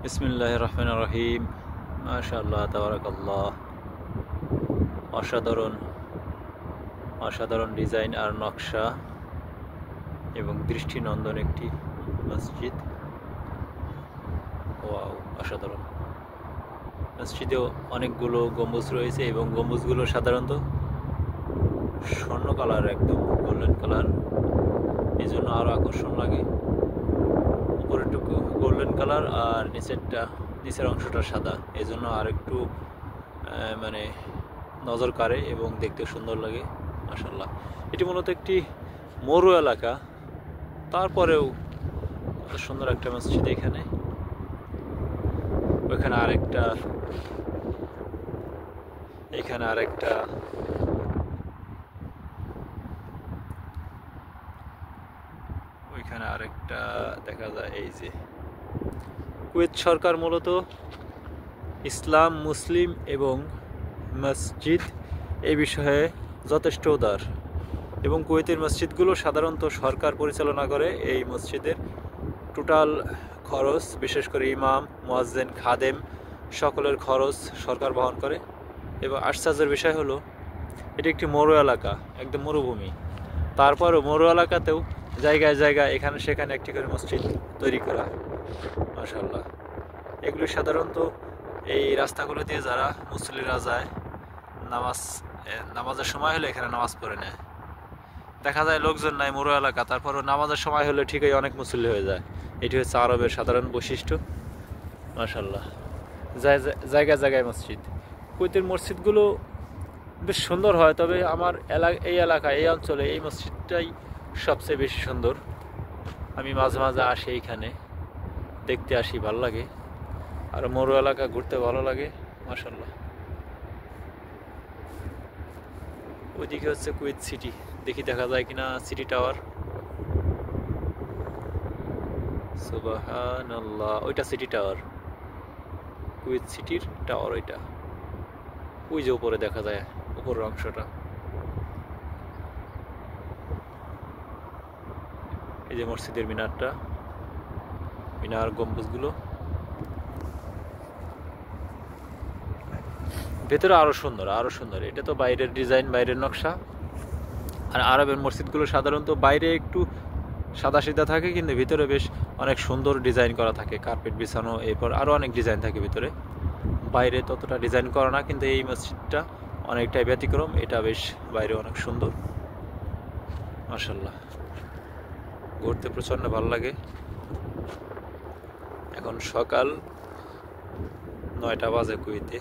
বিসমিল্লাহির রহমানির রহিম। মাশাআল্লাহ, তাবারাকাল্লাহ। অসাধারণ অসাধারণ ডিজাইন আর নকশা এবং দৃষ্টিনন্দন একটি মসজিদ। ওয়াও, অসাধারণ। মসজিদেও অনেকগুলো গম্বুজ রয়েছে এবং গম্বুজগুলো সাধারণত স্বর্ণ কালার, একদম গোল্ডেন কালার, এই জন্য আরও আকর্ষণ লাগে। উপরেরটুকু গোল্ডেন কালার আর নিচের অংশটা সাদা, এই জন্য আর একটু মানে নজর কাড়ে এবং দেখতে সুন্দর লাগে। মাশাআল্লাহ, এটি মূলত একটি মরু এলাকা, তারপরেও কত সুন্দর একটা মসজিদ। এখানে ওইখানে আরেকটা দেখা যায়। এই যে কুয়েত সরকার মূলত ইসলাম, মুসলিম এবং মসজিদ এই বিষয়ে যথেষ্ট উদার, এবং কুয়েতের মসজিদগুলো সাধারণত সরকার পরিচালনা করে। এই মসজিদের টোটাল খরচ, বিশেষ করে ইমাম, মুয়াজ্জিন, খাদেম সকলের খরচ সরকার বহন করে। এবং আশ্চর্যের বিষয় হলো এটি একটি মরু এলাকা, একদম মরুভূমি, তারপরও মরু এলাকাতেও জায়গায় জায়গায় এখানে সেখানে একটি করে মসজিদ তৈরি করা। মাশাআল্লাহ, এগুলি সাধারণত এই রাস্তাগুলো দিয়ে যারা মুসল্লিরা যায়, নামাজের সময় হলে এখানে নামাজ পড়ে নেয়। দেখা যায় লোকজন নাই মরু এলাকা, তারপরও নামাজের সময় হলে ঠিকই অনেক মুসল্লি হয়ে যায়। এটি হচ্ছে আরবের সাধারণ বৈশিষ্ট্য। মাশাআল্লাহ, জায়গায় জায়গায় মসজিদ। কুয়েতের মসজিদগুলো বেশ সুন্দর হয়, তবে আমার এই এলাকায়, এই অঞ্চলে এই মসজিদটাই সবচেয়ে বেশি সুন্দর। আমি মাঝে মাঝে আসি, এইখানে দেখতে আসি, ভালো লাগে। আর মরু এলাকা ঘুরতে ভালো লাগে। মাশাআল্লাহ, ওইদিকে হচ্ছে কুয়েত সিটি, দেখি দেখা যায় কিনা সিটি টাওয়ার। সুবহানাল্লাহ, ওইটা সিটি টাওয়ার, কুয়েত সিটির টাওয়ার ওইটা। ওই যে উপরে দেখা যায় উপরের অংশটা। এই যে মসজিদের মিনার গম্বুজগুলো। ভেতরে আরো সুন্দর। এটা তো বাইরের ডিজাইন, বাইরের নকশা। আর আরবের মসজিদগুলো সাধারণত বাইরে একটু সাদা সিধা থাকে, কিন্তু ভিতরে বেশ অনেক সুন্দর ডিজাইন করা থাকে, কার্পেট বিছানো, এরপর আরো অনেক ডিজাইন থাকে ভিতরে। বাইরে ততটা ডিজাইন করা না, কিন্তু এই মসজিদটা অনেকটাই ব্যতিক্রম। এটা বেশ বাইরে অনেক সুন্দর। মাশাআল্লাহ, ঘুরতে প্রচন্ড ভালো লাগে। এখন সকাল 9টা বাজে কুয়েতে।